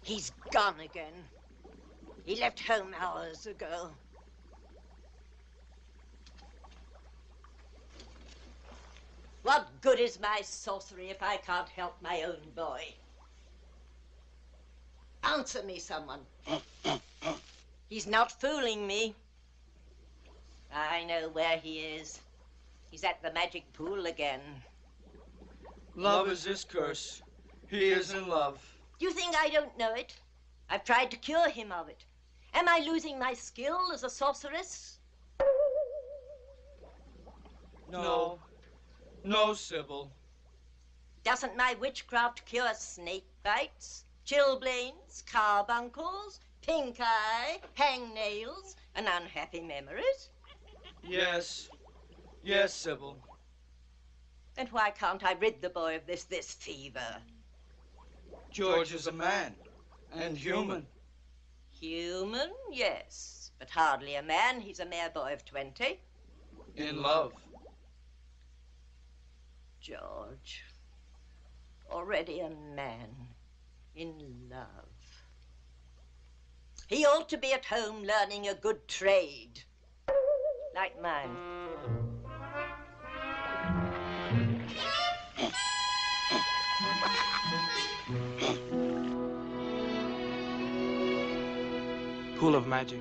He's gone again. He left home hours ago. What good is my sorcery if I can't help my own boy? Answer me, someone. He's not fooling me. I know where he is. He's at the magic pool again. Love is his curse. He is in love. Do you think I don't know it? I've tried to cure him of it. Am I losing my skill as a sorceress? No. No, Sybil. Doesn't my witchcraft cure snake bites, chilblains, carbuncles, pink eye, hangnails, and unhappy memories? Yes. Yes, Sybil. Then why can't I rid the boy of this fever? George is a man, and human. Human, yes, but hardly a man. He's a mere boy of 20. In love. George, already a man, in love. He ought to be at home learning a good trade, like mine. Pool of magic,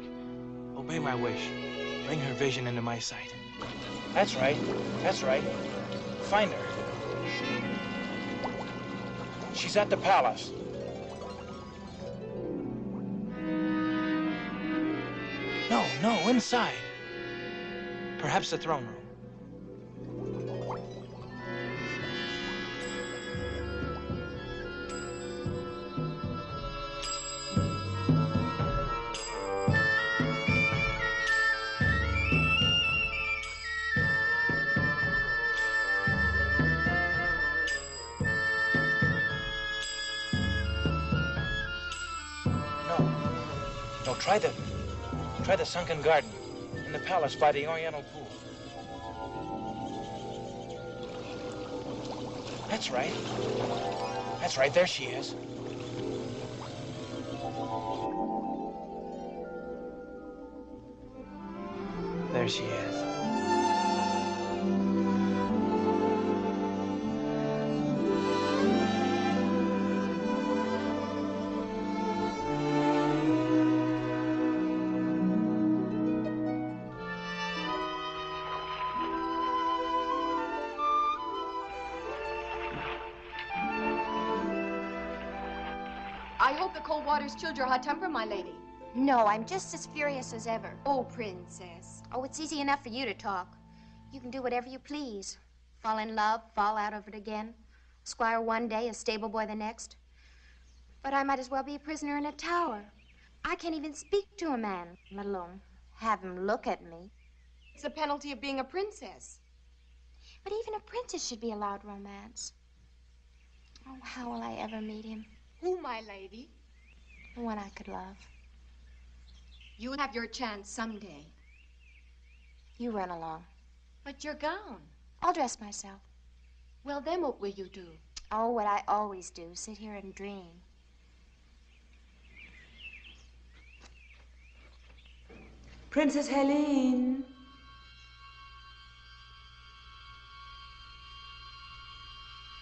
obey my wish. Bring her vision into my sight. That's right. That's right. Find her. She's at the palace. No, inside. Perhaps the throne room. Try the sunken garden in the palace by the Oriental pool. That's right. That's right, there she is. There she is. I hope the cold water's chilled your hot temper, my lady. No, I'm just as furious as ever. Oh, princess. Oh, it's easy enough for you to talk. You can do whatever you please. Fall in love, fall out of it again. Squire one day, a stable boy the next. But I might as well be a prisoner in a tower. I can't even speak to a man, let alone have him look at me. It's the penalty of being a princess. But even a princess should be allowed romance. Oh, how will I ever meet him? Who, my lady? The one I could love. You'll have your chance someday. You run along. But your gown. I'll dress myself. Well, then what will you do? Oh, what I always do, sit here and dream. Princess Helene.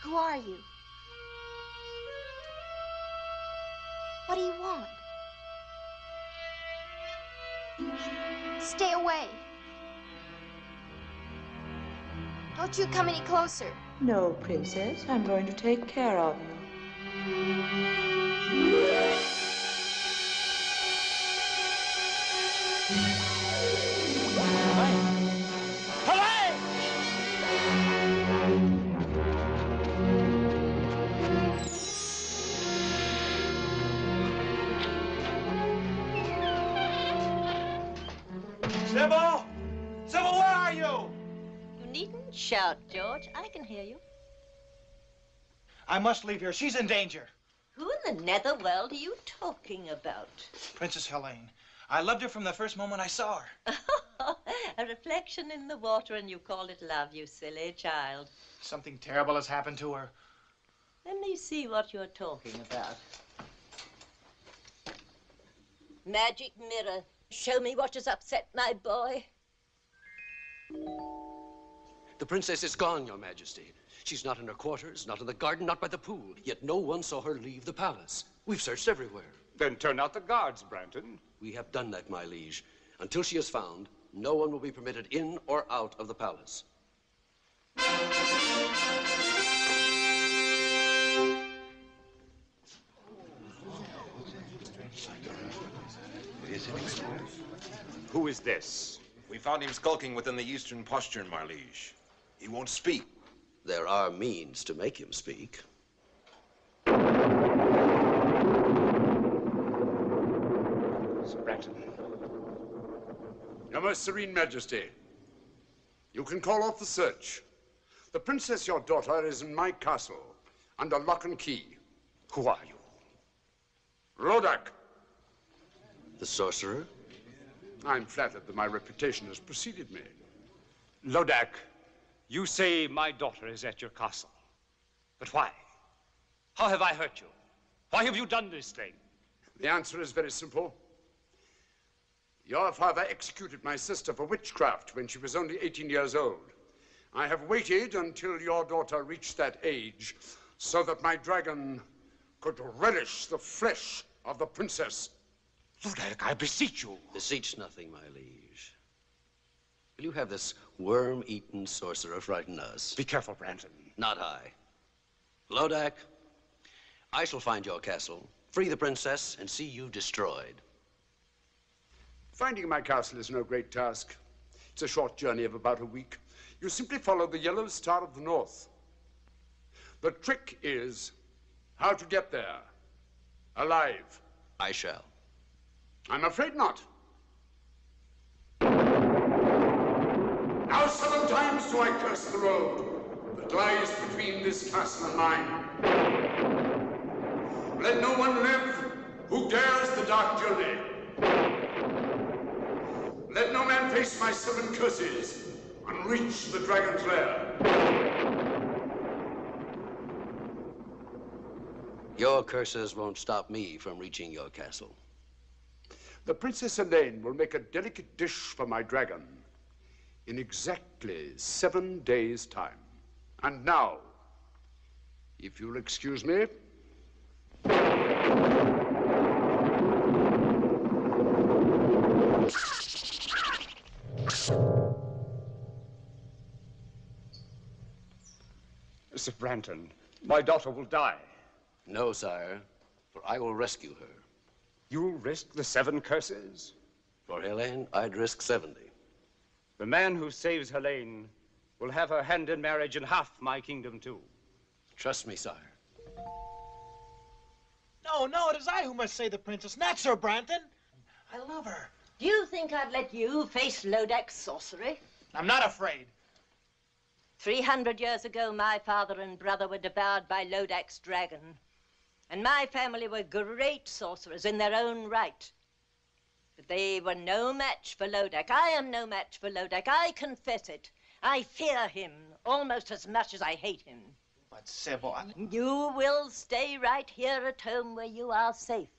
Who are you? What do you want? Stay away. Don't you come any closer. No, Princess, I'm going to take care of you. Sybil! Sybil, where are you? You needn't shout, George. I can hear you. I must leave here. She's in danger. Who in the netherworld are you talking about? Princess Helene. I loved her from the first moment I saw her. A reflection in the water, and you call it love, you silly child. Something terrible has happened to her. Let me see what you're talking about. Magic mirror. Show me what has upset my boy. The princess is gone, Your Majesty. She's not in her quarters, not in the garden, not by the pool. Yet no one saw her leave the palace. We've searched everywhere. Then turn out the guards, Branton. We have done that, my liege. Until she is found, no one will be permitted in or out of the palace. Who is this? We found him skulking within the eastern postern, my liege. He won't speak. There are means to make him speak. Sir Branton. Your Most Serene Majesty, you can call off the search. The princess, your daughter, is in my castle, under lock and key. Who are you? Rodak. The sorcerer? I'm flattered that my reputation has preceded me. Lodak, you say my daughter is at your castle. But why? How have I hurt you? Why have you done this thing? The answer is very simple. Your father executed my sister for witchcraft when she was only 18 years old. I have waited until your daughter reached that age so that my dragon could relish the flesh of the princess. Lodak, I beseech you. Beseech nothing, my liege. Will you have this worm-eaten sorcerer frighten us? Be careful, Branton. Not I. Lodak, I shall find your castle, free the princess, and see you destroyed. Finding my castle is no great task. It's a short journey of about a week. You simply follow the yellow star of the north. The trick is how to get there, alive. I shall. I'm afraid not. Now 7 times do I curse the road that lies between this castle and mine. Let no one live who dares the dark journey. Let no man face my 7 curses and reach the dragon's lair. Your curses won't stop me from reaching your castle. The Princess Helene will make a delicate dish for my dragon in exactly 7 days' time. And now, if you'll excuse me. Sir Branton, my daughter will die. No, sire. For I will rescue her. You'll risk the 7 curses? For Helene, I'd risk 70. The man who saves Helene will have her hand in marriage and half my kingdom, too. Trust me, sire. No, it is I who must save the princess, not Sir Branton. I love her. Do you think I'd let you face Lodak's sorcery? I'm not afraid. 300 years ago, my father and brother were devoured by Lodak's dragon. And my family were great sorcerers in their own right. But they were no match for Lodak. I am no match for Lodak. I confess it. I fear him almost as much as I hate him. But, Sybil, You will stay right here at home where you are safe.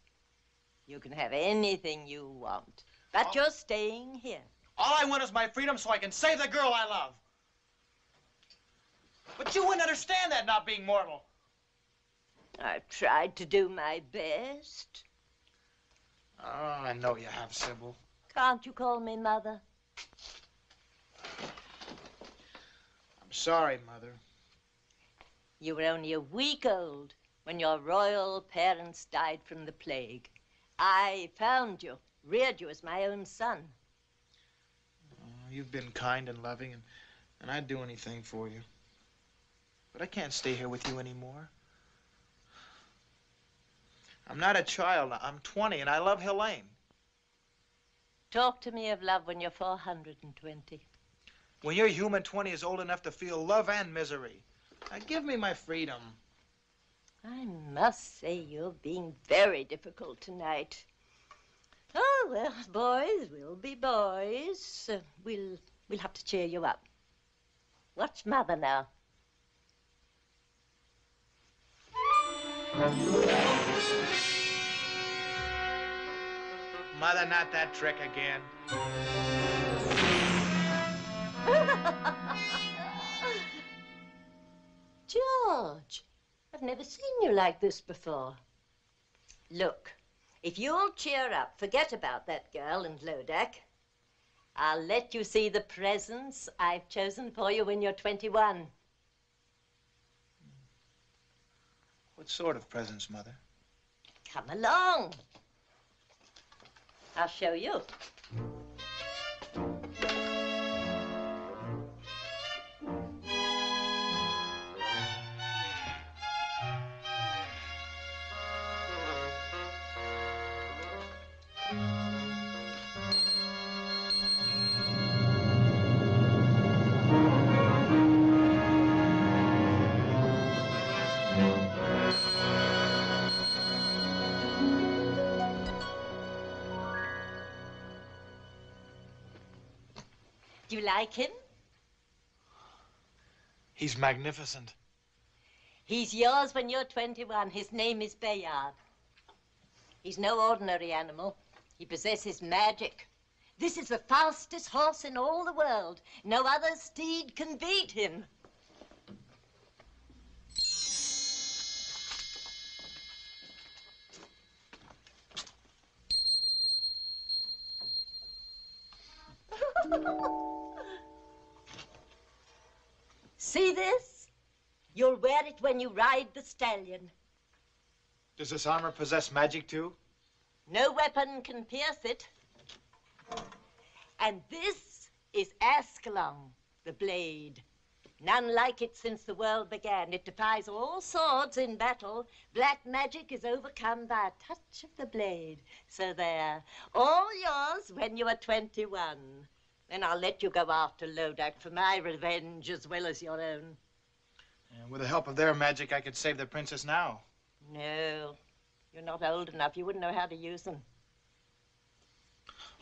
You can have anything you want, but you're staying here. all I want is my freedom so I can save the girl I love. But you wouldn't understand that, not being mortal. I've tried to do my best. Oh, I know you have, Sybil. Can't you call me Mother? I'm sorry, Mother. You were only a week old when your royal parents died from the plague. I found you, reared you as my own son. Oh, you've been kind and loving, and I'd do anything for you. But I can't stay here with you anymore. I'm not a child. I'm 20, and I love Helene. Talk to me of love when you're 420. When your human 20 is old enough to feel love and misery. Now, give me my freedom. I must say you're being very difficult tonight. Oh, well, boys will be boys. We'll have to cheer you up. Watch Mother now. Mother, not that trick again. George, I've never seen you like this before. Look, if you'll cheer up, forget about that girl and Lodak. I'll let you see the presents I've chosen for you when you're 21. What sort of presents, Mother? Come along. I'll show you. Do you like him? He's magnificent. He's yours when you're 21. His name is Bayard. He's no ordinary animal. He possesses magic. This is the fastest horse in all the world. No other steed can beat him. See this? You'll wear it when you ride the stallion. Does this armor possess magic, too? No weapon can pierce it. And this is Ascalon, the blade. None like it since the world began. It defies all swords in battle. Black magic is overcome by a touch of the blade. So there, all yours when you are 21. Then I'll let you go after Lodak for my revenge as well as your own. And with the help of their magic, I could save the princess now. No, you're not old enough. You wouldn't know how to use them.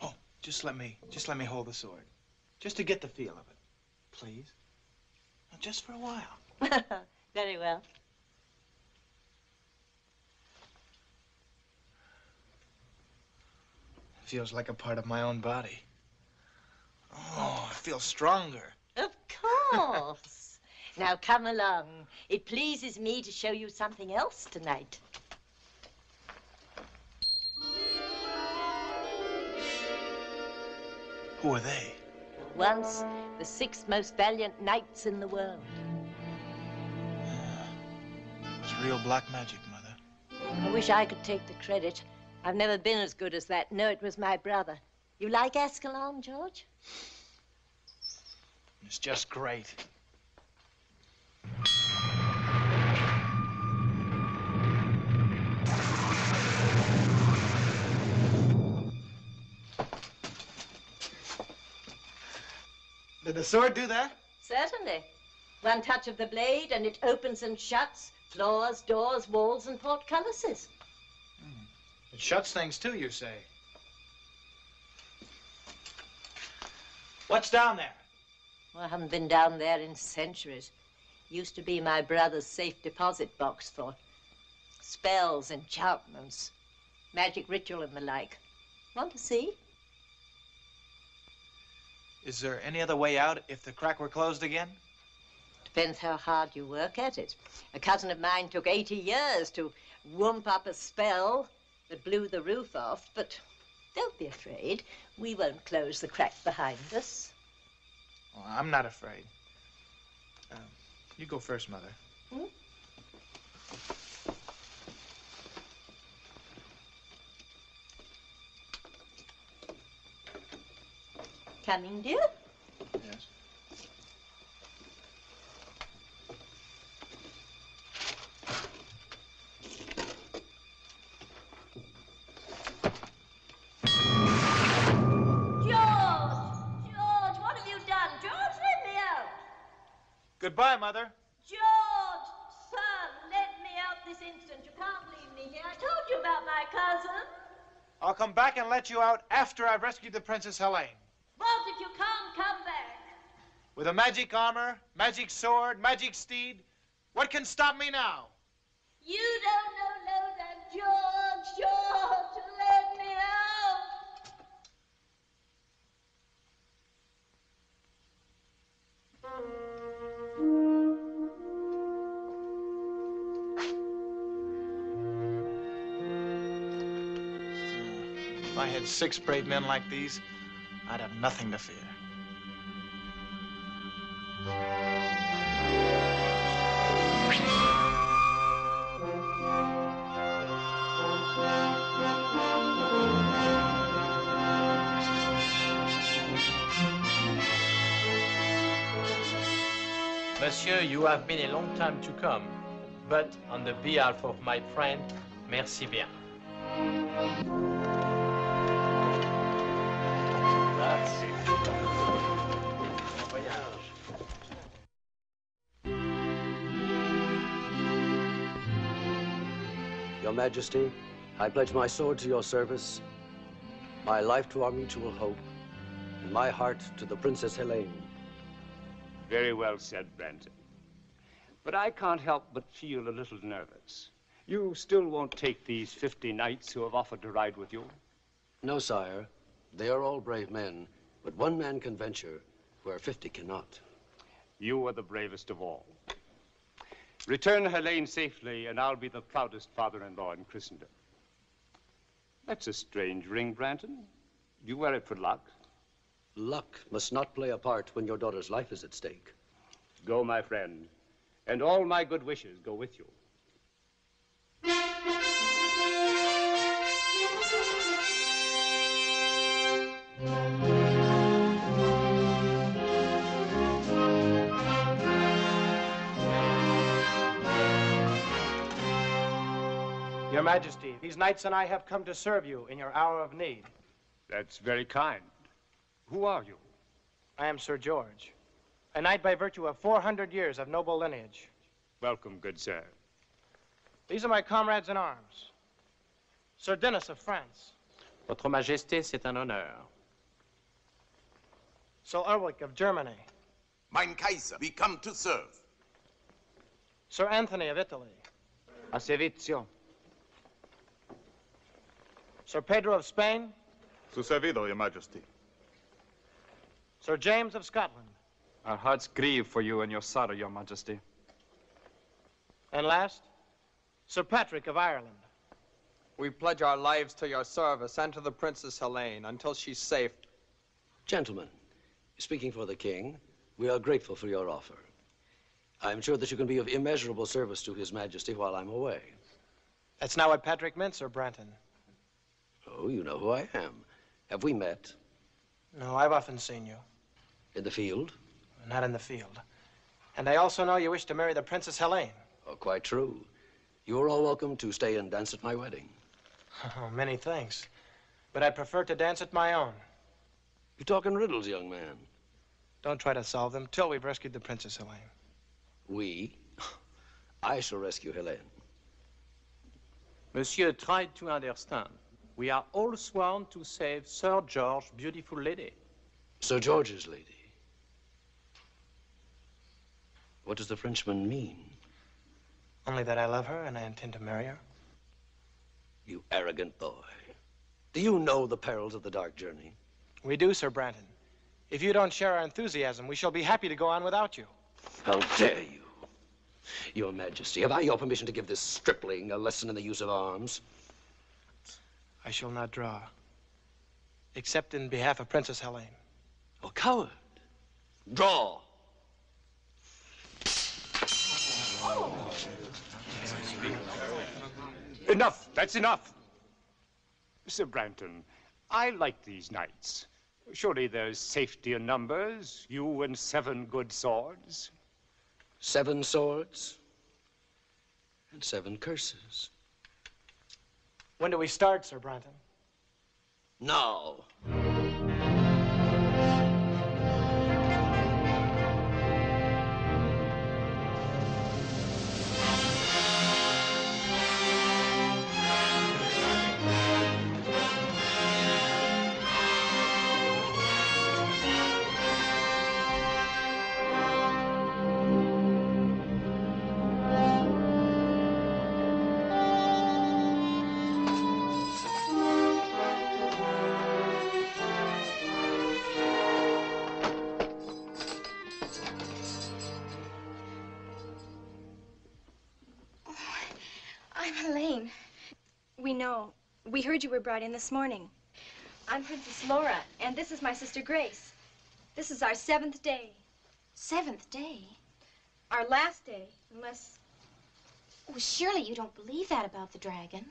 Oh, just let me hold the sword. Just to get the feel of it. Please? Just for a while. Very well. It feels like a part of my own body. Oh, I feel stronger. Of course. Now come along. It pleases me to show you something else tonight. Who are they? Once the 6 most valiant knights in the world. It's real black magic, Mother. I wish I could take the credit. I've never been as good as that. No, it was my brother. You like Escalon, George? It's just great. Did the sword do that? Certainly. One touch of the blade and it opens and shuts floors, doors, walls, and portcullises. It shuts things too, you say? What's down there? Well, I haven't been down there in centuries. Used to be my brother's safe deposit box for spells, enchantments, magic ritual and the like. Want to see? Is there any other way out if the crack were closed again? Depends how hard you work at it. A cousin of mine took 80 years to whoomp up a spell that blew the roof off, but don't be afraid. We won't close the crack behind us. Oh, I'm not afraid. You go first, Mother. Hmm? Coming, dear? Yes. Goodbye, Mother. George, son, let me out this instant. You can't leave me here. I told you about my cousin. I'll come back and let you out after I've rescued the Princess Helene. What if you can't come back? With a magic armor, magic sword, magic steed, what can stop me now? You don't know that, George. George, let me out. If I had 6 brave men like these, I'd have nothing to fear. Monsieur, you have been a long time to come, but on the behalf of my friend, merci bien. Your Majesty, I pledge my sword to your service, my life to our mutual hope, and my heart to the Princess Helene. Very well said, Branton. But I can't help but feel a little nervous. You still won't take these 50 knights who have offered to ride with you? No, sire. They are all brave men, but one man can venture where 50 cannot. You are the bravest of all. Return Helene safely, and I'll be the proudest father-in-law in Christendom. That's a strange ring, Branton. Do you wear it for luck? Luck must not play a part when your daughter's life is at stake. Go, my friend, and all my good wishes go with you. Your Majesty, these knights and I have come to serve you in your hour of need. That's very kind. Who are you? I am Sir George, a knight by virtue of 400 years of noble lineage. Welcome, good sir. These are my comrades in arms. Sir Denis of France. Votre Majesté, c'est un honneur. Sir Ulrich of Germany. Mein Kaiser, we come to serve. Sir Anthony of Italy. A servizio. Sir Pedro of Spain. Su servido, Your Majesty. Sir James of Scotland. Our hearts grieve for you and your sorrow, Your Majesty. And last, Sir Patrick of Ireland. We pledge our lives to your service and to the Princess Helene until she's safe. Gentlemen, speaking for the king, we are grateful for your offer. I'm sure that you can be of immeasurable service to His Majesty while I'm away. That's not what Patrick meant, Sir Branton. Oh, you know who I am. Have we met? No, I've often seen you. In the field? Not in the field. And I also know you wish to marry the Princess Helene. Oh, quite true. You're all welcome to stay and dance at my wedding. Oh, many thanks. But I prefer to dance at my own. You're talking riddles, young man. Don't try to solve them till we've rescued the Princess Helene. We? I shall rescue Helene. Monsieur, try to understand. We are all sworn to save Sir George's beautiful lady. Sir George's lady? What does the Frenchman mean? Only that I love her and I intend to marry her. You arrogant boy. Do you know the perils of the dark journey? We do, Sir Branton. If you don't share our enthusiasm, we shall be happy to go on without you. How dare you? Your Majesty, have I your permission to give this stripling a lesson in the use of arms? I shall not draw, except in behalf of Princess Helene. Oh, coward. Draw. Enough. That's enough. Sir Branton, I like these knights. Surely there's safety in numbers. You and 7 good swords. 7 swords and 7 curses. When do we start, Sir Branton? Now. We heard you were brought in this morning. I'm Princess Laura, and this is my sister Grace. This is our 7th day. 7th day? Our last day, unless... Oh, surely you don't believe that about the dragon.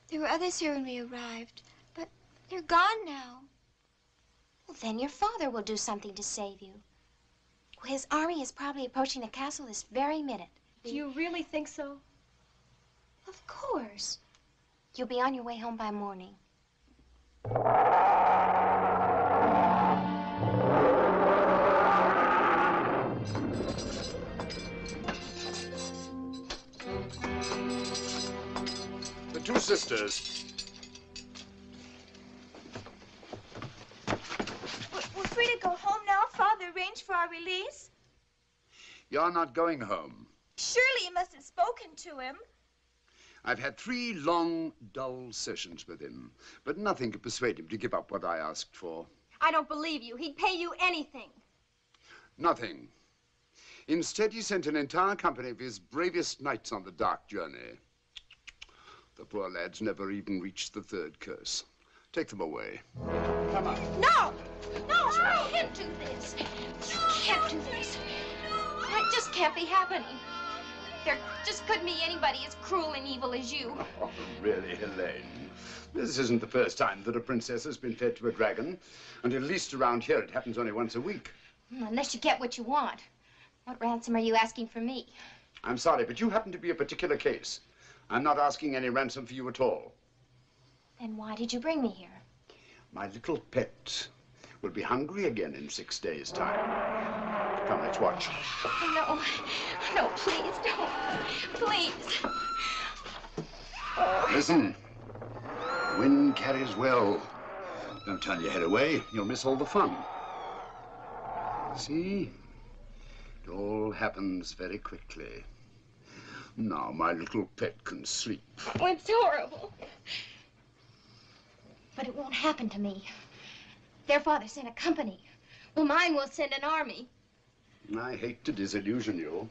There were others here when we arrived, but they're gone now. Well, then your father will do something to save you. His army is probably approaching the castle this very minute. Do you really think so? Of course. You'll be on your way home by morning. The 2 sisters. We're free to go home now. Father arranged for our release. You're not going home. Surely you must have spoken to him. I've had 3 long, dull sessions with him, but nothing could persuade him to give up what I asked for. I don't believe you. He'd pay you anything. Nothing. Instead, he sent an entire company of his bravest knights on the dark journey. The poor lads never even reached the 3rd curse. Take them away. Come on. No! No, you can't do this. You can't do this. It just can't be happening. There just couldn't be anybody as cruel and evil as you. Oh, really, Helene? This isn't the first time that a princess has been fed to a dragon. And at least around here, it happens only once a week. Unless you get what you want. What ransom are you asking for me? I'm sorry, but you happen to be a particular case. I'm not asking any ransom for you at all. Then why did you bring me here? My little pet will be hungry again in 6 days' time. Come, let's watch. No, no, please don't. Please. Listen. Wind carries well. Don't turn your head away. You'll miss all the fun. See? It all happens very quickly. Now my little pet can sleep. Oh, it's horrible. But it won't happen to me. Their father sent a company. Well, mine will send an army. I hate to disillusion you.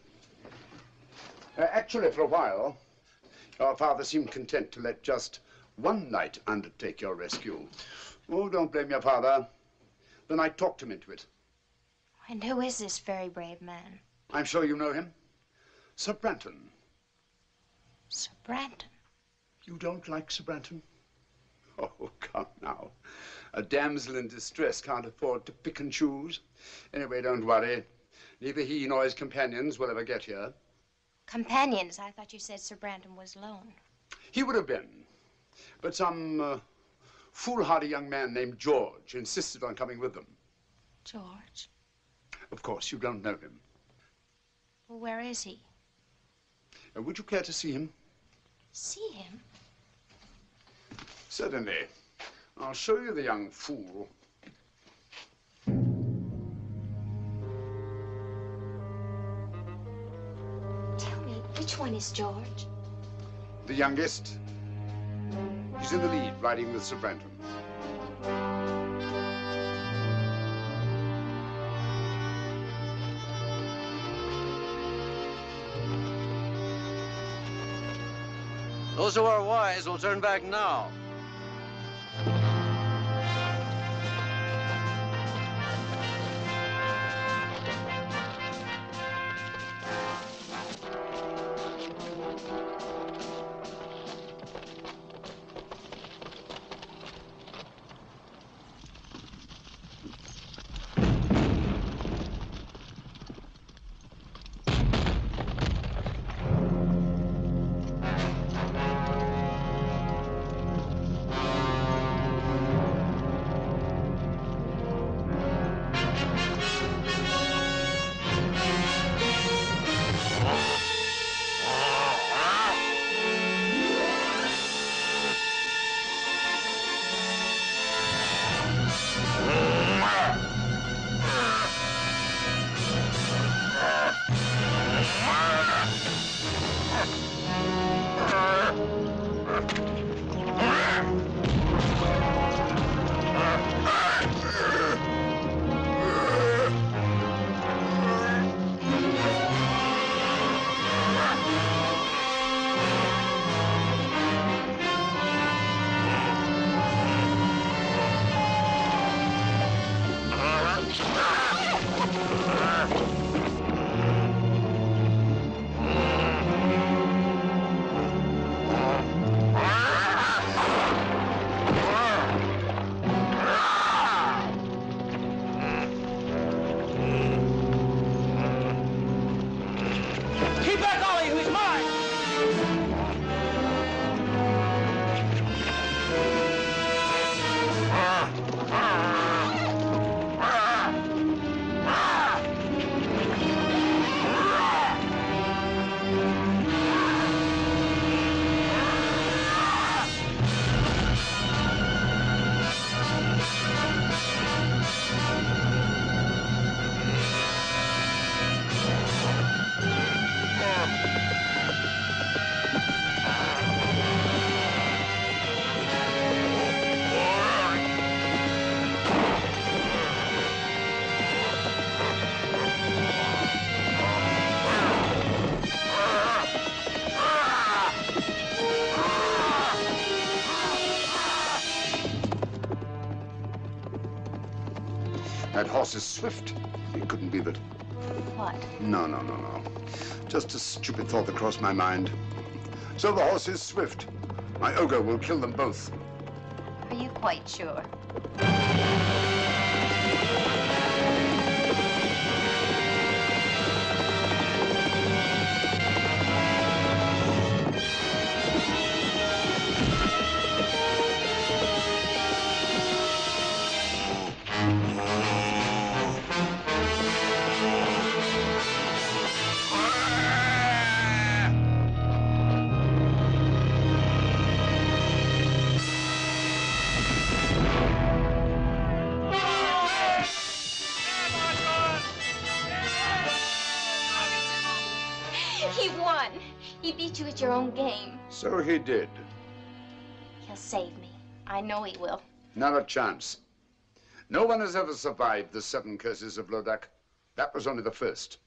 Actually, for a while, your father seemed content to let just 1 knight undertake your rescue. Oh, don't blame your father. The knight talked him into it. And who is this very brave man? I'm sure you know him. Sir Branton. Sir Branton? You don't like Sir Branton? Oh, come now. A damsel in distress can't afford to pick and choose. Anyway, don't worry. Neither he nor his companions will ever get here. Companions? I thought you said Sir Branton was alone. He would have been. But some foolhardy young man named George insisted on coming with them. George? Of course, you don't know him. Well, where is he? Would you care to see him? See him? Certainly. I'll show you the young fool. Tell me, which one is George? The youngest. He's in the lead, riding with Sir Branton. Those who are wise will turn back now. That horse is swift. It couldn't be that. What? No. Just a stupid thought that crossed my mind. So the horse is swift. My ogre will kill them both. Are you quite sure? He won. He beat you at your own game. So he did. He'll save me. I know he will. Not a chance. No one has ever survived the 7 curses of Lodak. That was only the first.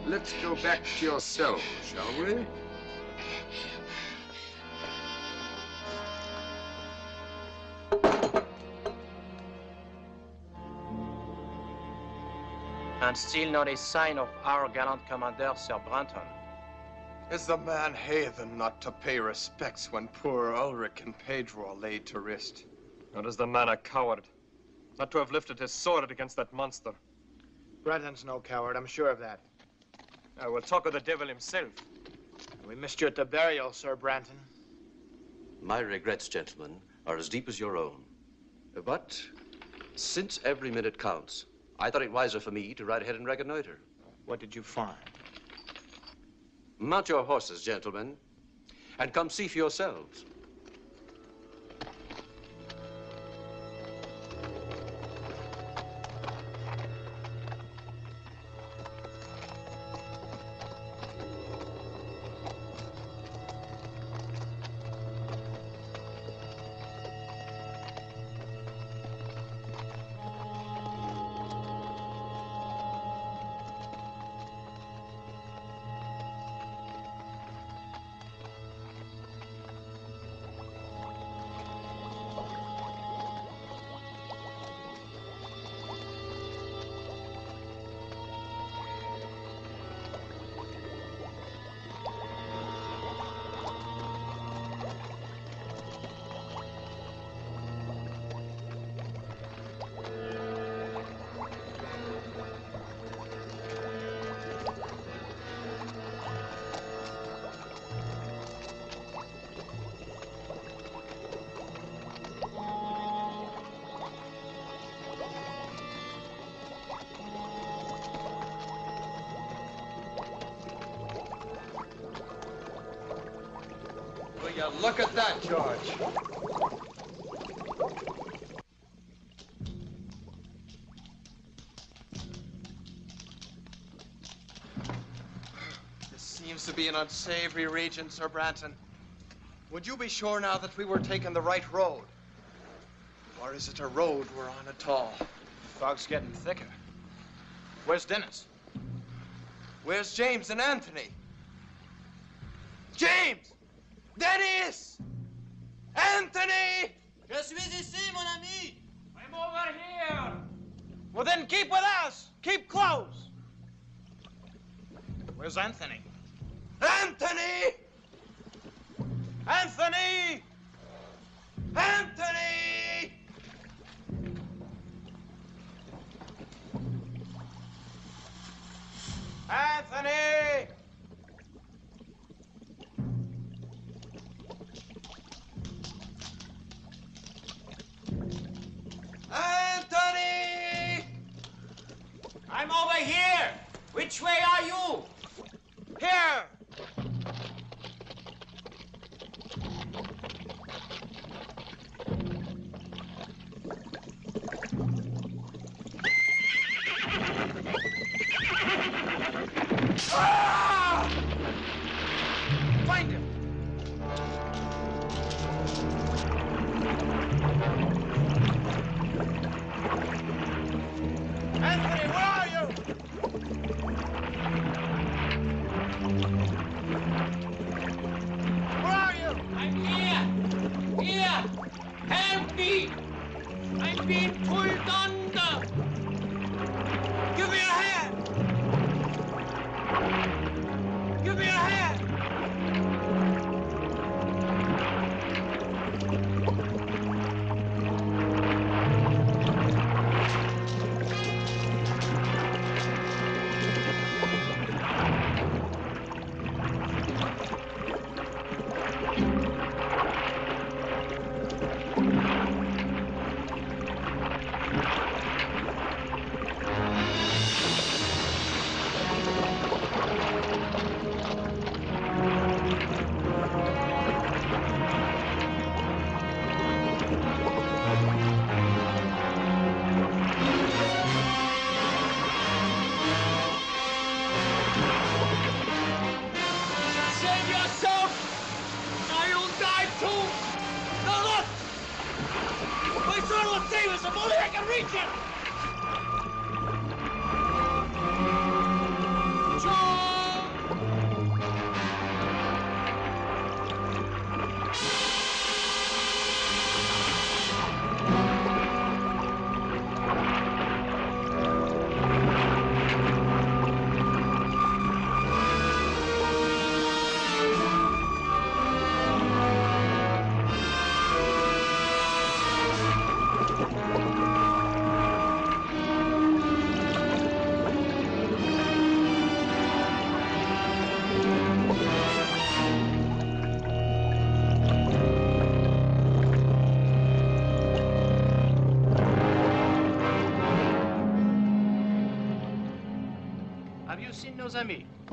Let's go back to your cell, shall we? And still not a sign of our gallant commander, Sir Branton. Is the man heathen not to pay respects when poor Ulrich and Pedro are laid to rest? Or is the man a coward? Not to have lifted his sword against that monster. Branton's no coward, I'm sure of that. I will talk of the devil himself. We missed you at the burial, Sir Branton. My regrets, gentlemen, are as deep as your own. But since every minute counts, I thought it wiser for me to ride ahead and reconnoiter. What did you find? Mount your horses, gentlemen, and come see for yourselves. you look at that, George? This seems to be an unsavory region, Sir Branton. Would you be sure now that we were taking the right road? Or is it a road we're on at all? Fog's getting thicker. Where's Dennis? Where's James and Anthony? James! Dennis! Anthony! Je suis ici, mon ami. I'm over here. Well, then keep with us. Keep close. Where's Anthony? Anthony! Anthony! Anthony! Anthony! Anthony! I'm over here. Which way are you? Here. Ah! Find him. Anthony, where are you? Where are you? I'm here. Here. Help me. I'm being pulled under. Give me a hand. Give me a hand.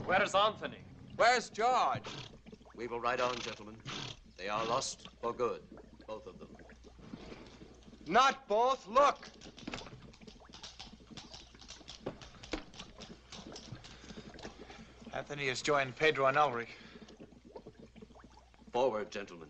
Where's Anthony? Where's George? We will ride on, gentlemen. They are lost for good, both of them. Not both. Look. Anthony has joined Pedro and Ulrich. Forward, gentlemen.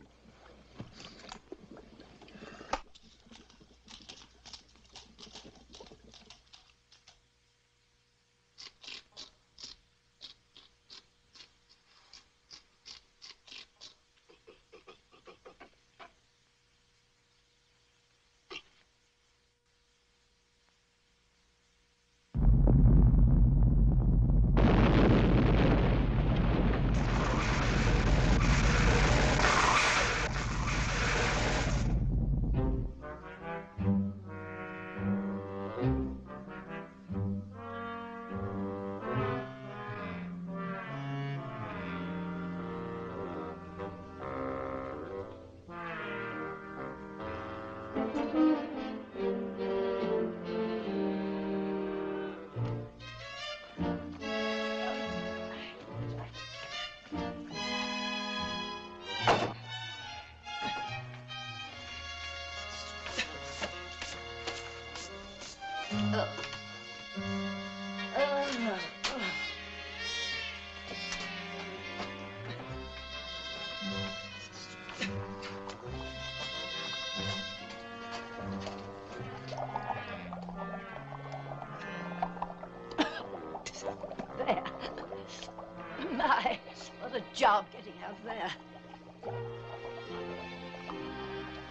My, what a job getting out there.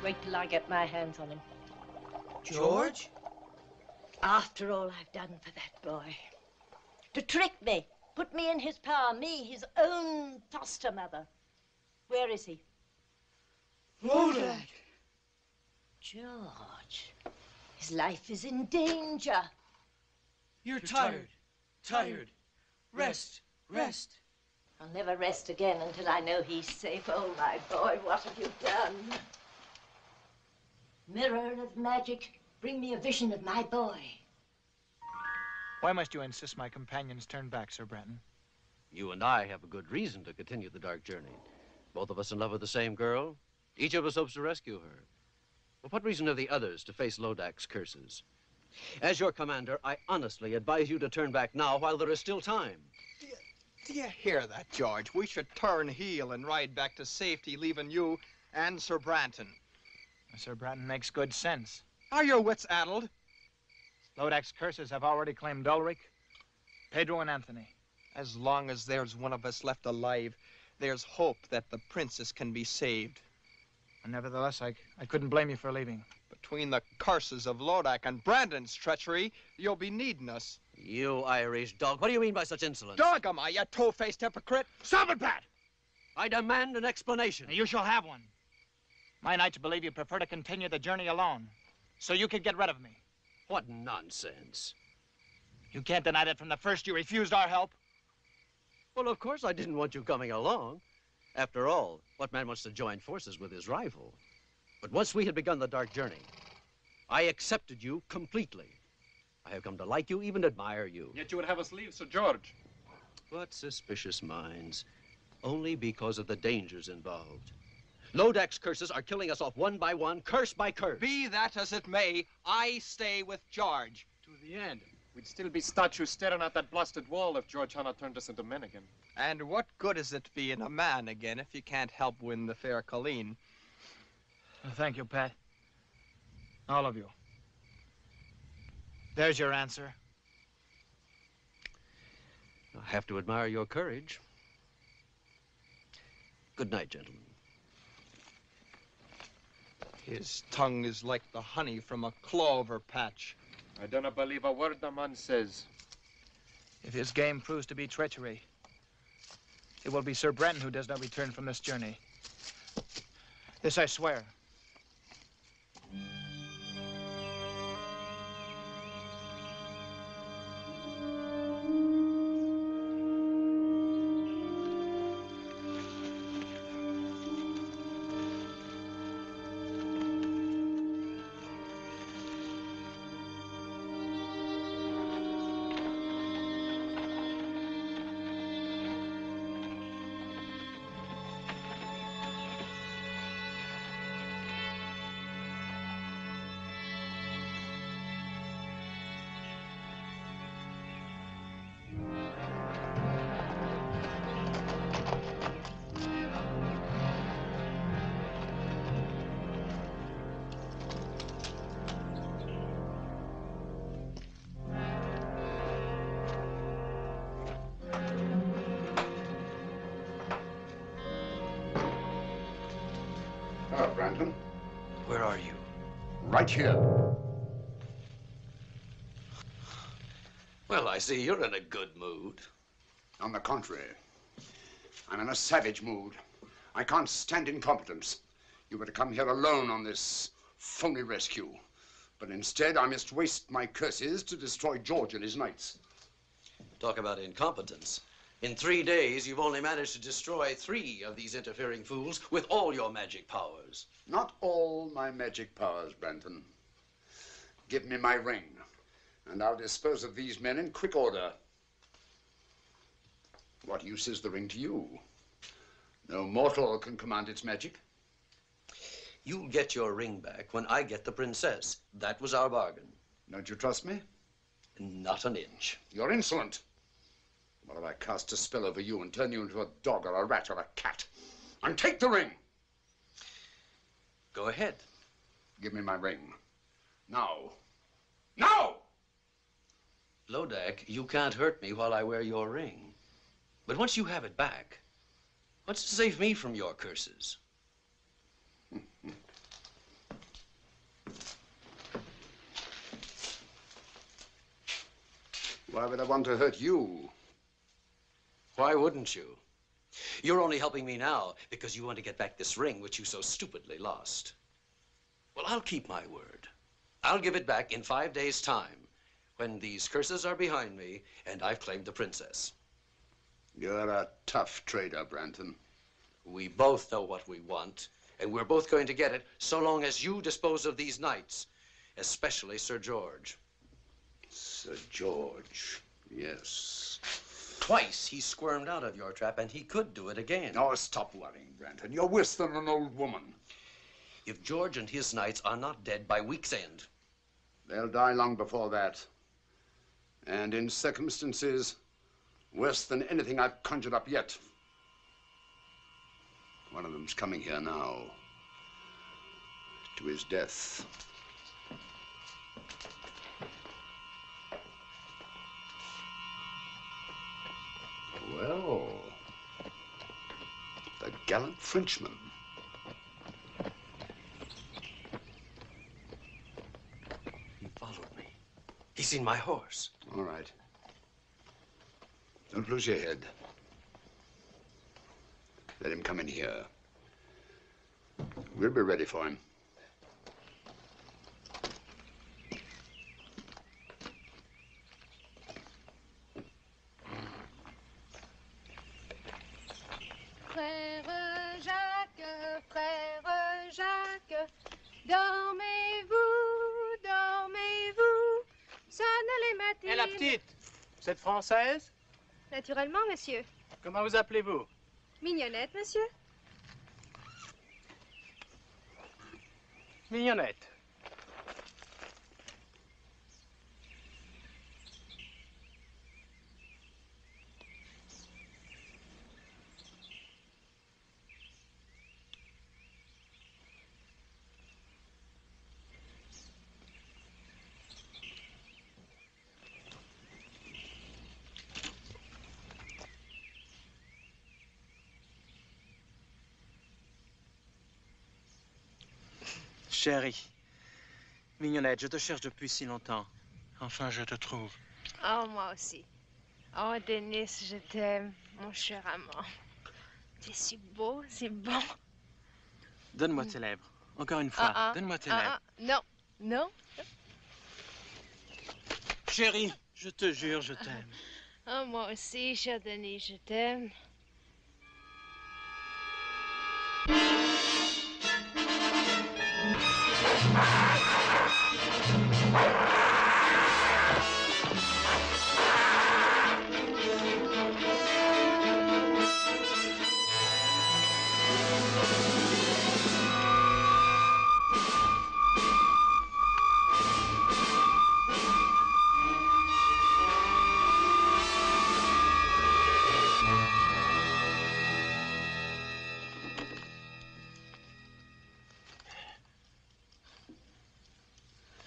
Wait till I get my hands on him. George? After all I've done for that boy. To trick me, put me in his power, me, his own foster mother. Where is he? Lodak! George, his life is in danger. You're tired. Tired. Rest. Rest. I'll never rest again until I know he's safe. Oh, my boy, what have you done? Mirror of magic, bring me a vision of my boy. Why must you insist my companions turn back, Sir Brenton? You and I have a good reason to continue the dark journey. Both of us in love with the same girl. Each of us hopes to rescue her. But what reason have the others to face Lodak's curses? As your commander, I honestly advise you to turn back now while there is still time. Do you hear that, George? We should turn heel and ride back to safety, leaving you and Sir Branton. Sir Branton makes good sense. Are your wits addled? Lodak's curses have already claimed Ulrich, Pedro, and Anthony. As long as there's one of us left alive, there's hope that the princess can be saved. And nevertheless, I couldn't blame you for leaving. Between the curses of Lodak and Brandon's treachery, you'll be needing us. You Irish dog, what do you mean by such insolence? Dog am I, you two-faced hypocrite! Stop it, Pat! I demand an explanation. You shall have one. My knights believe you prefer to continue the journey alone, so you could get rid of me. What nonsense. You can't deny that from the first you refused our help. Well, of course I didn't want you coming along. After all, what man wants to join forces with his rival? But once we had begun the dark journey, I accepted you completely. I have come to like you, even admire you. Yet you would have us leave, Sir George. What suspicious minds. Only because of the dangers involved. Lodak's curses are killing us off one by one, curse by curse. Be that as it may, I stay with George. To the end. We'd still be statues staring at that blasted wall if George Hanna turned us into men again. And what good is it being a man again if you can't help win the fair Colleen? Thank you, Pat. All of you. There's your answer. I have to admire your courage. Good night, gentlemen. His tongue is like the honey from a clover patch. I don't believe a word the man says. If his game proves to be treachery, it will be Sir Brenton who does not return from this journey. This I swear. Brandon. Where are you? Right here. Well, I see you're in a good mood. On the contrary, I'm in a savage mood. I can't stand incompetence. You were to come here alone on this phony rescue. But instead, I must waste my curses to destroy George and his knights. Talk about incompetence. In 3 days, you've only managed to destroy 3 of these interfering fools with all your magic powers. Not all my magic powers, Branton. Give me my ring, and I'll dispose of these men in quick order. What use is the ring to you? No mortal can command its magic. You'll get your ring back when I get the princess. That was our bargain. Don't you trust me? Not an inch. You're insolent. What if I cast a spell over you and turn you into a dog or a rat or a cat? And take the ring! Go ahead. Give me my ring. Now. Now! Lodak, you can't hurt me while I wear your ring. But once you have it back, what's to save me from your curses? Why would I want to hurt you? Why wouldn't you? You're only helping me now because you want to get back this ring which you so stupidly lost. Well, I'll keep my word. I'll give it back in 5 days' time, when these curses are behind me and I've claimed the princess. You're a tough trader, Branton. We both know what we want, and we're both going to get it so long as you dispose of these knights, especially Sir George. Sir George, yes. Twice he squirmed out of your trap, and he could do it again. Oh, stop worrying, Branton. You're worse than an old woman. If George and his knights are not dead by week's end, they'll die long before that. And in circumstances worse than anything I've conjured up yet. One of them's coming here now, to his death. Well, the gallant Frenchman. he followed me. He's seen my horse. All right. Don't lose your head. Let him come in here. We'll be ready for him. Frère Jacques, dormez-vous, dormez-vous, sonne les matines. Et la petite, vous êtes française? Naturellement, monsieur. Comment vous appelez-vous? Mignonnette, monsieur. Mignonnette. Chérie, Mignonnette, je te cherche depuis si longtemps. Enfin, je te trouve. Oh, moi aussi. Oh, Denis, je t'aime, mon cher amant. Tu es si beau, si bon. Donne-moi tes lèvres. Encore une fois, donne-moi tes lèvres. Non, non. Chérie, je te jure, je t'aime. Oh, moi aussi, cher Denis, je t'aime.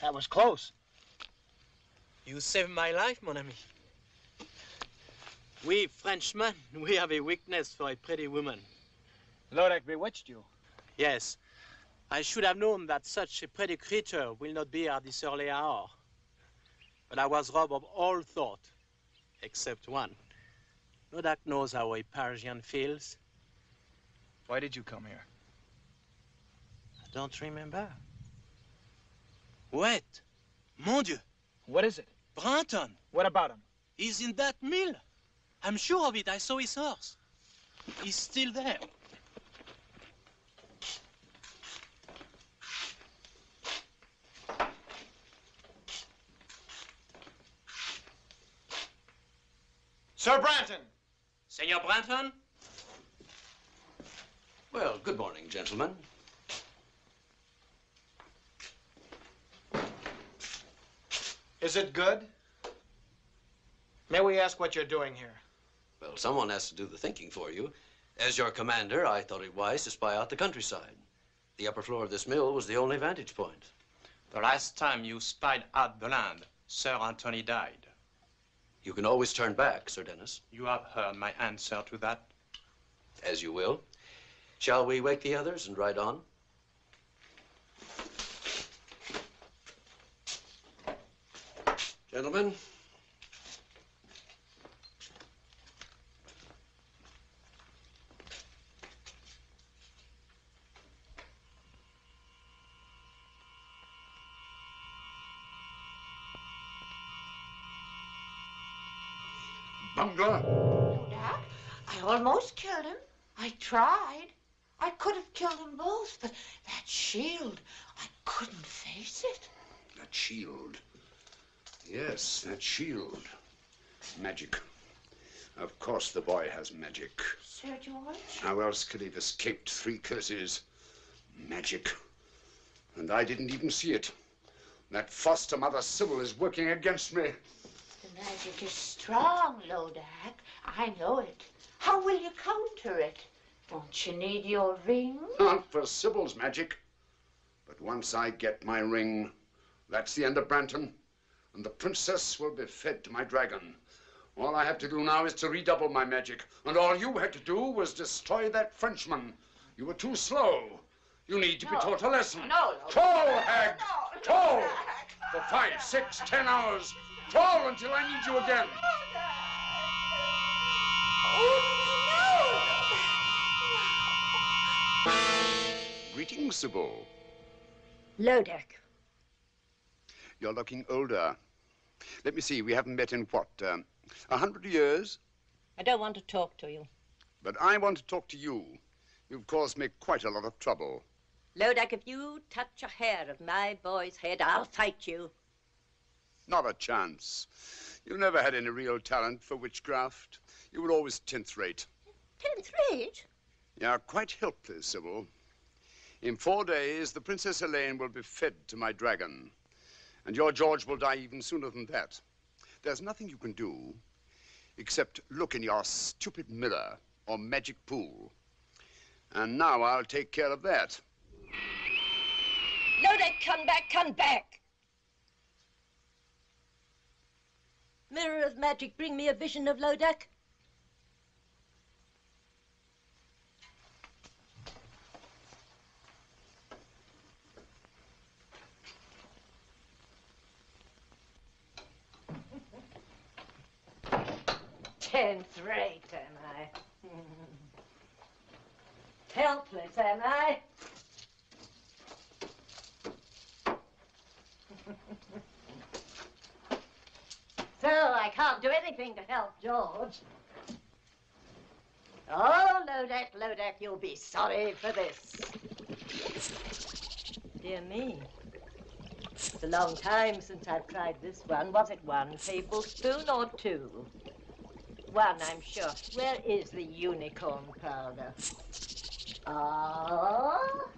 That was close. You saved my life, mon ami. We Frenchmen, we have a weakness for a pretty woman. Lodak bewitched you. Yes. I should have known that such a pretty creature will not be at this early hour. But I was robbed of all thought, except one. Lodak knows how a Parisian feels. Why did you come here? I don't remember. Wait! Mon Dieu! What is it? Branton! What about him? He's in that mill. I'm sure of it. I saw his horse. He's still there. Sir Branton! Senor Branton? Well, good morning, gentlemen. Is it good? May we ask what you're doing here? Well, someone has to do the thinking for you. As your commander, I thought it wise to spy out the countryside. The upper floor of this mill was the only vantage point. The last time you spied out the land, Sir Anthony died. You can always turn back, Sir Dennis. You have heard my answer to that. As you will. Shall we wake the others and ride on? Gentlemen. Bungler! No, Doc. I almost killed him. I tried. I could have killed them both, but that shield, I couldn't face it. That shield. Yes, that shield. Magic. Of course the boy has magic. Sir George? How else could he have escaped 3 curses? Magic. And I didn't even see it. That foster mother Sybil is working against me. The magic is strong, Lodak. I know it. How will you counter it? Don't you need your ring? Not for Sybil's magic. But once I get my ring, that's the end of Branton. And the princess will be fed to my dragon. All I have to do now is to redouble my magic. And all you had to do was destroy that Frenchman. You were too slow. You need to be taught a lesson. No, Toll, hag! Toll! For 5, 6, 10 hours. Toll until I need you again. Greetings, Sybil. Lodak. You're looking older. Let me see, we haven't met in what, 100 years? I don't want to talk to you. But I want to talk to you. You've caused me quite a lot of trouble. Lodak, if you touch a hair of my boy's head, I'll fight you. Not a chance. You never had any real talent for witchcraft. You were always 10th rate. 10th rate? You're quite helpless, Sybil. In 4 days, the Princess Helene will be fed to my dragon. And your George will die even sooner than that. There's nothing you can do except look in your stupid mirror or magic pool. And now I'll take care of that. Lodak, come back, come back! Mirror of magic, bring me a vision of Lodak. Tenth rate, am I? Helpless, am I? So I can't do anything to help George. Oh, Lodak, you'll be sorry for this. Dear me. It's a long time since I've tried this one. Was it 1 tablespoon or 2? 1, I'm sure. Where is the unicorn powder? Oh.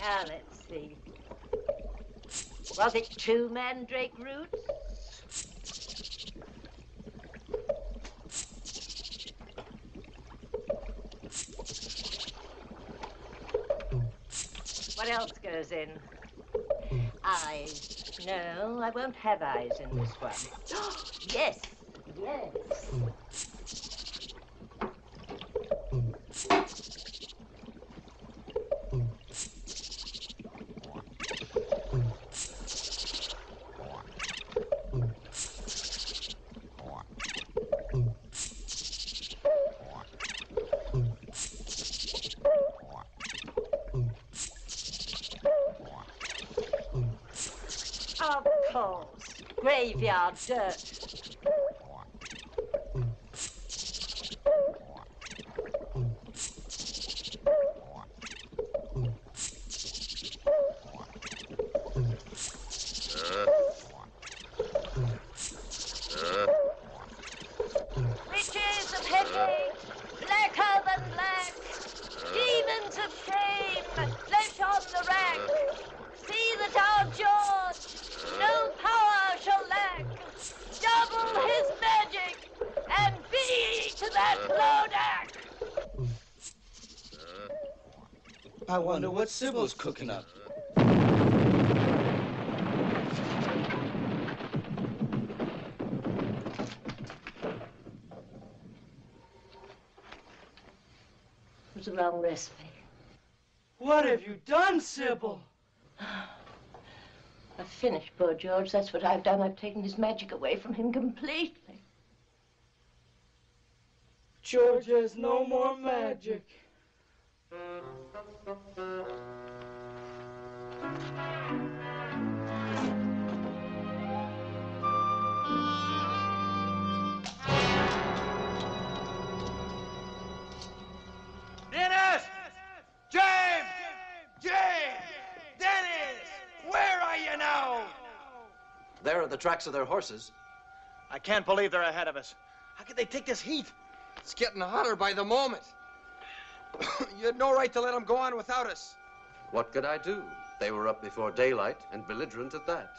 Now, let's see. Was it 2 mandrake roots? What else goes in? Eyes. No, I won't have eyes in this one. Yes, yes. Of course. Graveyard dirt. Riches of headache, blacker than black, demons of shame, flesh on the rack. See that our George no power shall lack. I wonder what Sybil's cooking up. It was the wrong recipe. What have you done, Sybil? I've finished poor George. That's what I've done. I've taken his magic away from him completely. George has no more magic. Dennis! James! James! Dennis! Where are you now? There are the tracks of their horses. I can't believe they're ahead of us. How could they take this heat? It's getting hotter by the moment. You had no right to let them go on without us. What could I do? They were up before daylight and belligerent at that.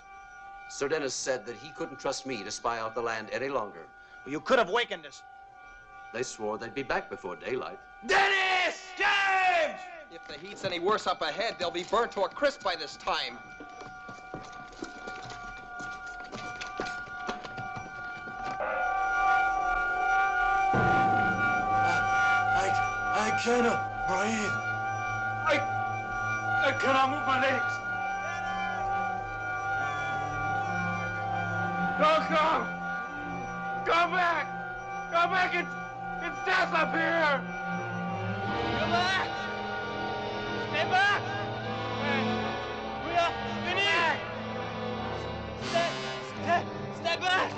Sir Dennis said that he couldn't trust me to spy out the land any longer. Well, you could have wakened us. They swore they'd be back before daylight. Dennis! James! If the heat's any worse up ahead, they'll be burnt to a crisp by this time. I cannot breathe. I cannot move my legs. Don't come! Go back! Go back! It's death up here! Go back! Stay back! We are finished! Stay back!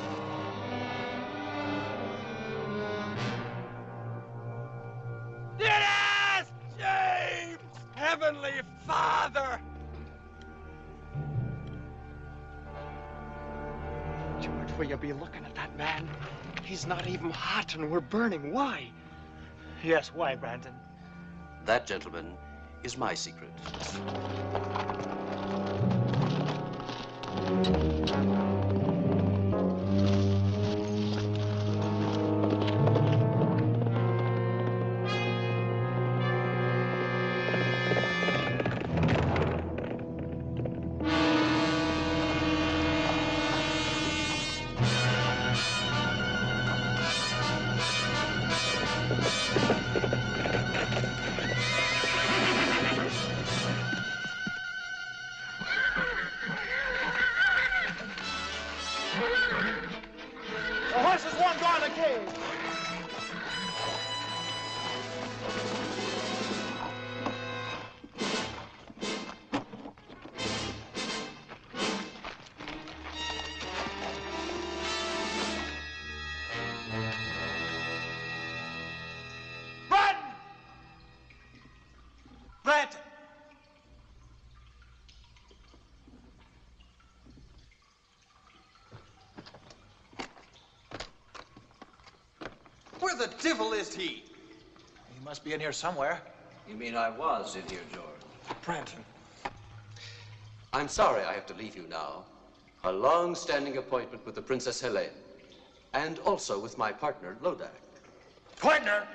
Dennis! James! Heavenly Father! George, will you be looking at that man? He's not even hot and we're burning. Why? Yes, why, Brandon? That, gentlemen, is my secret. The horses won't go in the cave. Brett! Where the devil is he? He must be in here somewhere. You mean I was in here, George? Brandon. I'm sorry I have to leave you now. A long-standing appointment with the Princess Helene, and also with my partner, Lodak. Partner?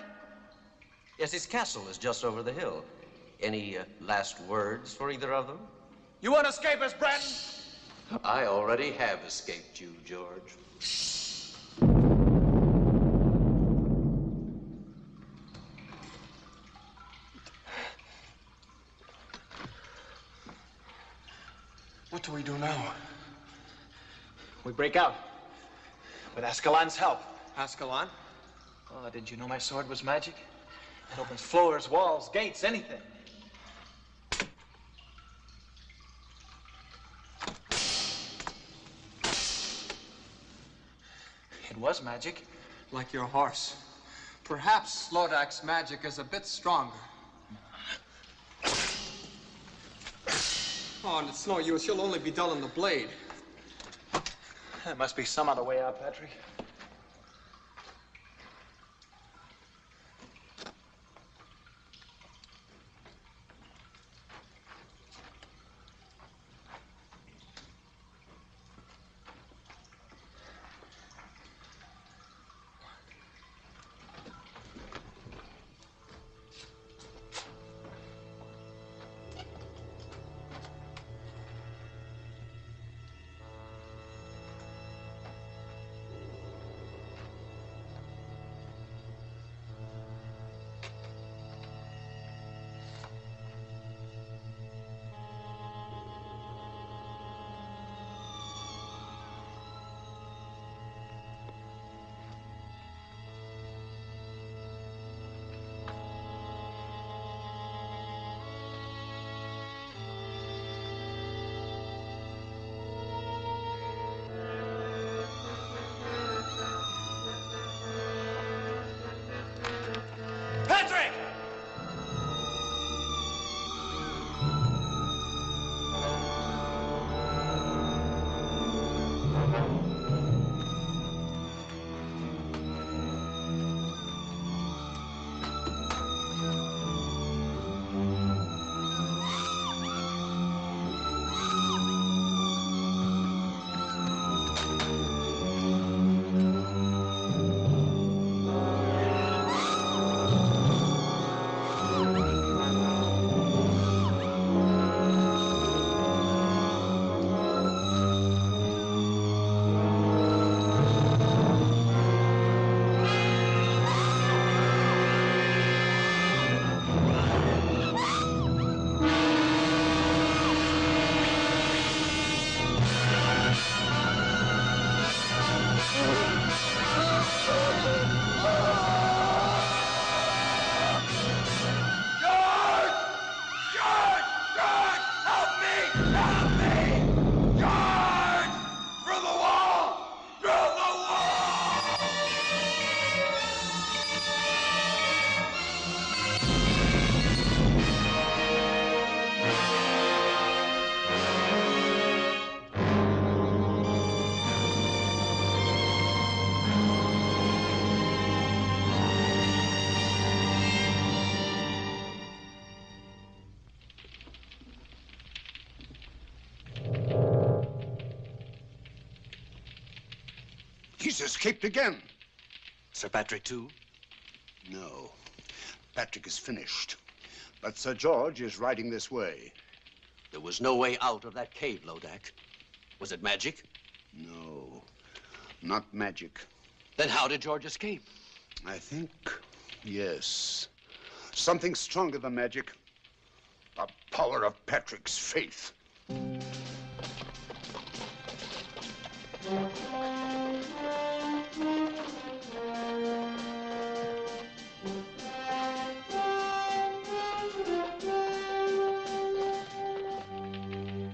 Yes, his castle is just over the hill. Any last words for either of them? You want to escape us, Brandon? I already have escaped you, George. What do we do now? We break out. With Ascalon's help. Ascalon? Oh, didn't you know my sword was magic? It opens floors, walls, gates, anything. It was magic. Like your horse. Perhaps Lodak's magic is a bit stronger. Oh, and it's no use. You'll only be dulling the blade. There must be some other way out, Patrick. He's escaped again. Sir Patrick, too? No. Patrick is finished. But Sir George is riding this way. There was no way out of that cave, Lodak. Was it magic? No, not magic. Then how did George escape? I think, yes. Something stronger than magic. The power of Patrick's faith.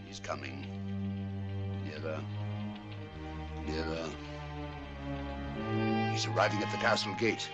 He's coming. Nearer. Nearer. He's arriving at the castle gate.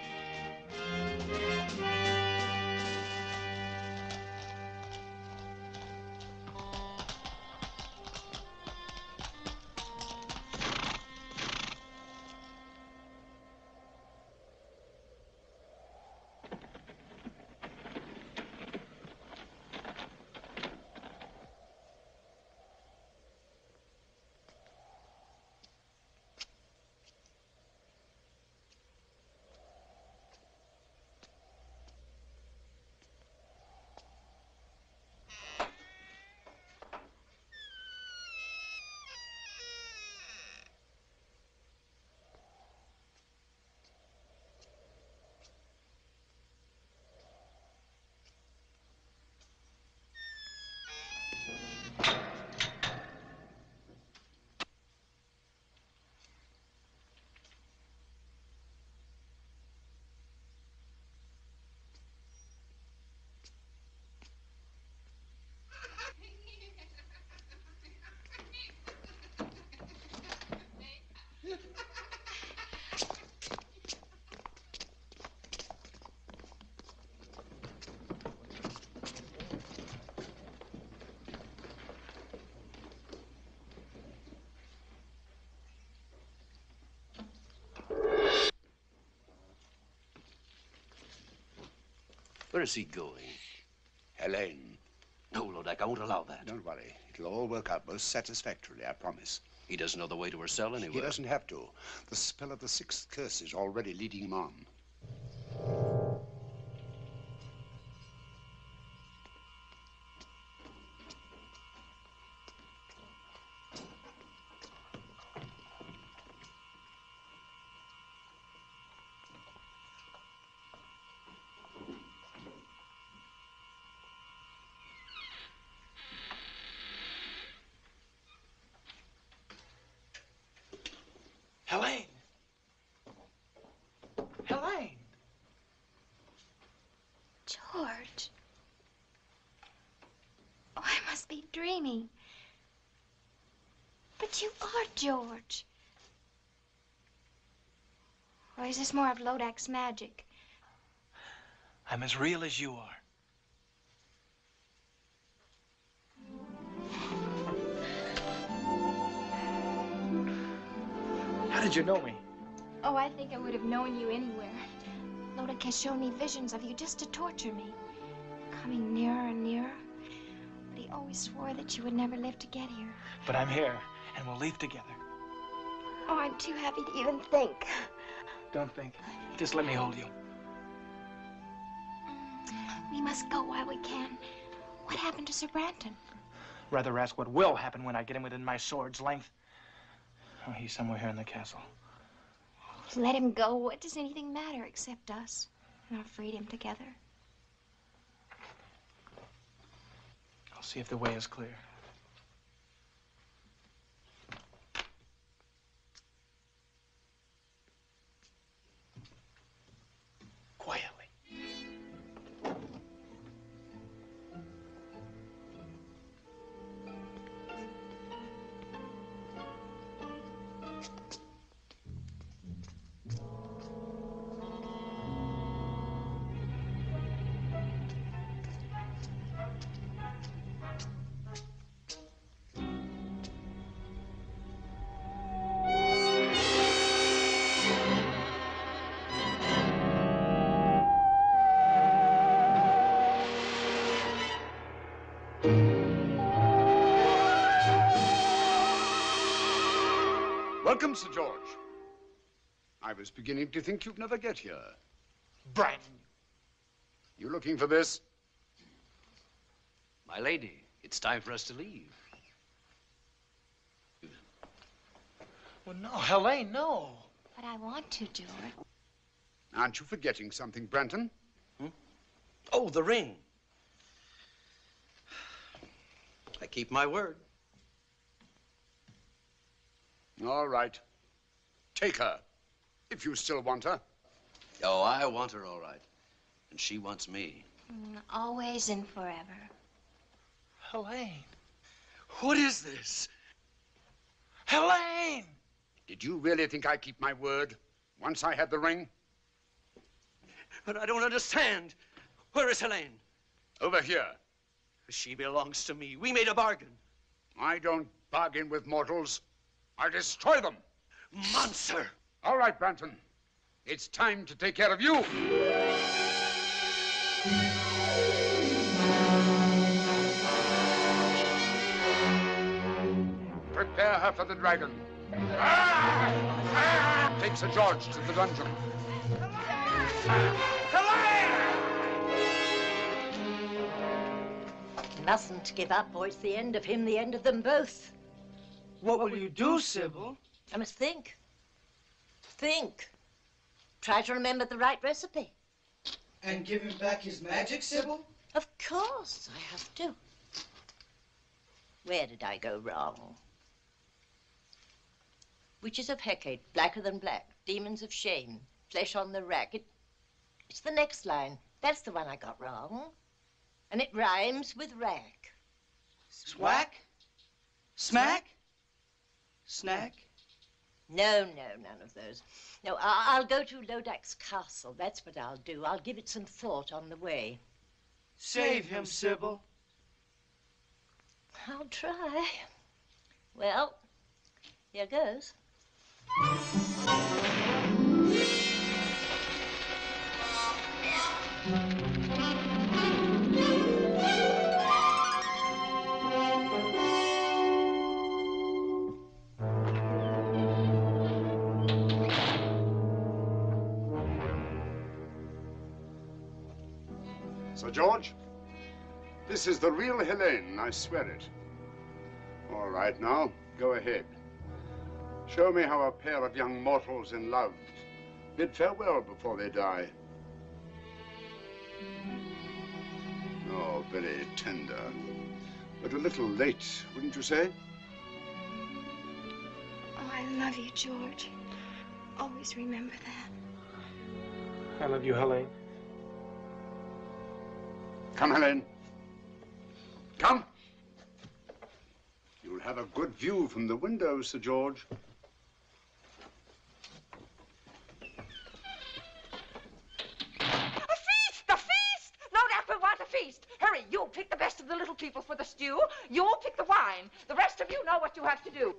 Where is he going? Helene. No, Lodak, I won't allow that. Don't worry. It'll all work out most satisfactorily, I promise. He doesn't know the way to her cell anyway. He doesn't have to. The spell of the sixth curse is already leading him on. Helene! Helene! George. Oh, I must be dreaming. But you are George. Or is this more of Lodak's magic? I'm as real as you are. How did you know me? Oh, I think I would have known you anywhere. Lodak has shown me visions of you just to torture me. Coming nearer and nearer. But he always swore that you would never live to get here. But I'm here, and we'll leave together. Oh, I'm too happy to even think. Don't think. Just let me hold you. We must go while we can. What happened to Sir Branton? Rather ask what will happen when I get him within my sword's length. Oh, he's somewhere here in the castle. Let him go. What does anything matter except us and our freedom together? I'll see if the way is clear. Quietly. Welcome, Sir George. I was beginning to think you'd never get here. Brand. You looking for this? My lady, it's time for us to leave. Well, no, Helene, no. But I want to, George. Aren't you forgetting something, Branton? Oh, the ring. I keep my word. All right. Take her, if you still want her. Oh, I want her all right. And she wants me. Always and forever. Helene. What is this? Helene! Did you really think I keep my word once I had the ring? But I don't understand. Where is Helene? Over here. She belongs to me. We made a bargain. I don't bargain with mortals. I destroy them. Monster! All right, Branton. It's time to take care of you. Prepare her for the dragon. Take Sir George to the dungeon. Mustn't give up, or it's the end of him, the end of them both. What will you do, Sybil? I must think. Think. Try to remember the right recipe. And give him back his magic, Sybil? Of course, I have to. Where did I go wrong? Witches of Hecate, blacker than black. Demons of shame, flesh on the rack. It's the next line. That's the one I got wrong. And it rhymes with rack. Swack? Smack? Snack? No, none of those. No, I'll go to Lodak's castle. That's what I'll do. I'll give it some thought on the way. Save him, Sybil. I'll try. Well, here goes. Sir George, this is the real Helene, I swear it. All right, now, go ahead. Show me how a pair of young mortals in love bid farewell before they die. Oh, very tender, but a little late, wouldn't you say? Oh, I love you, George. Always remember that. I love you, Helene. Come, Helene. Come. You'll have a good view from the window, Sir George. The feast! Lodak will want a feast. Hurry, you pick the best of the little people for the stew. You'll pick the wine. The rest of you know what you have to do.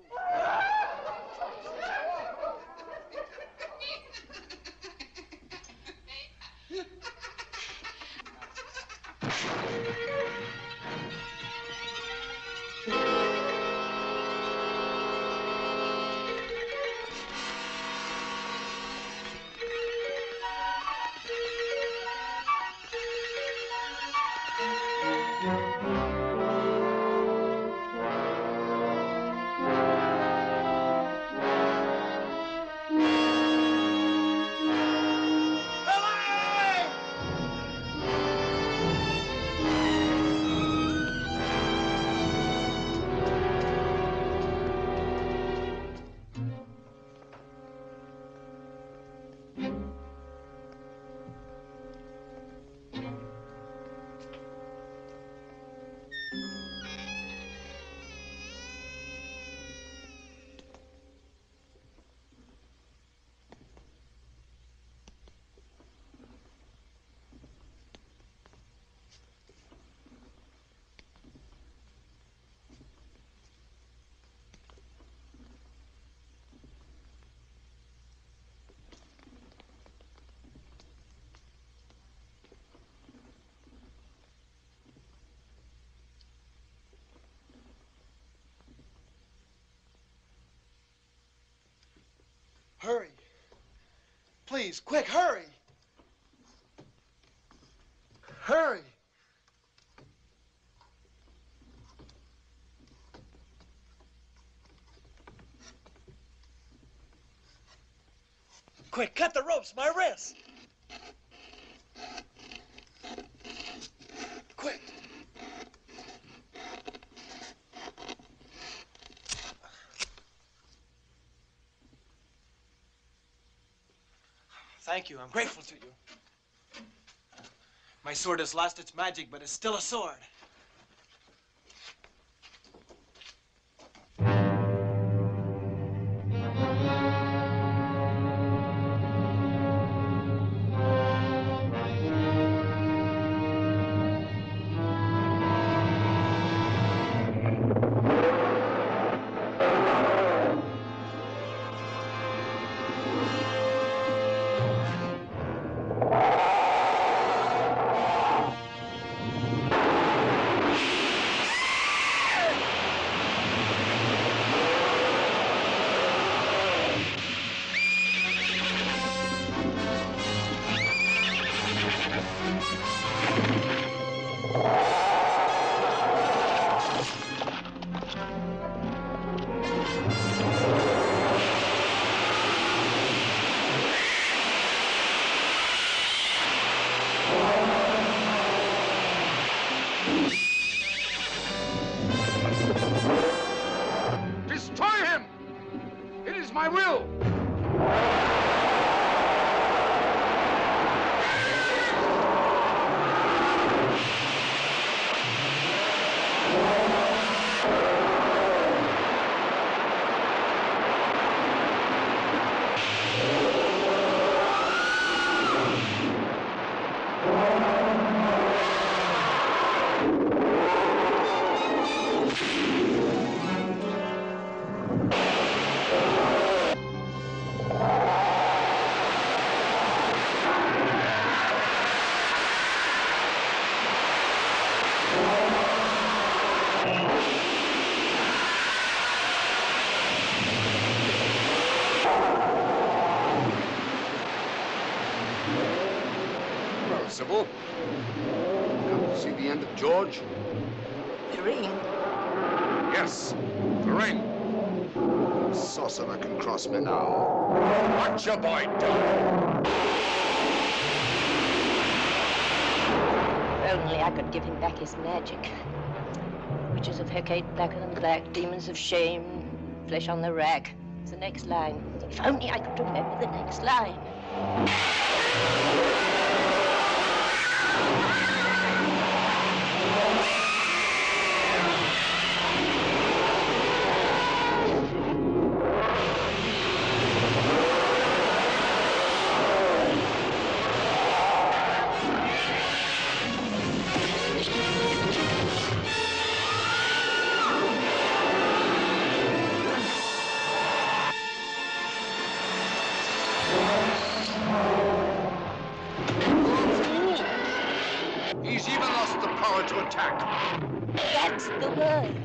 Hurry. Please, quick, hurry. Hurry. Quick, cut the ropes, my wrist. Quick. Thank you. I'm grateful to you. My sword has lost its magic, but it's still a sword. Sybil. Come to see the end of George? The ring. Yes, the ring. No sorcerer can cross me now. What's your boy doing? If only I could give him back his magic. Witches of Hecate, blacker than black, demons of shame, flesh on the rack. It's the next line. If only I could remember the next line. He's even lost the power to attack. That's the word.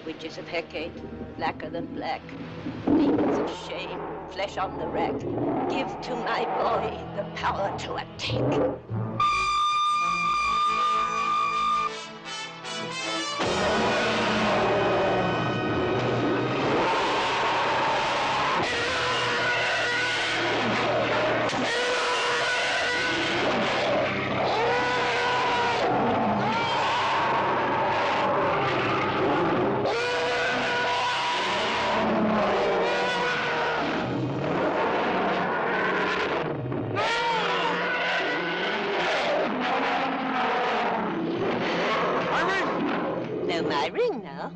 Witches of Hecate, blacker than black, demons of shame, flesh on the rack. Give to my boy the power to attack. My ring now.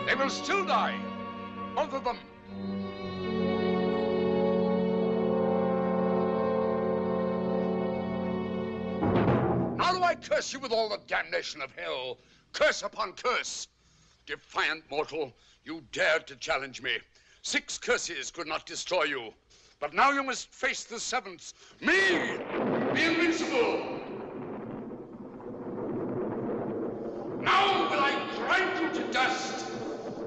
They will still die. Both of them. Now do I curse you with all the damnation of hell. Curse upon curse. Defiant mortal, you dared to challenge me. 6 curses could not destroy you. But now you must face the 7th. Me, the invincible. Now will I grind you to dust.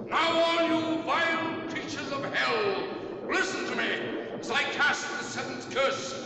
Now all you vile creatures of hell, listen to me as I cast the 7th curse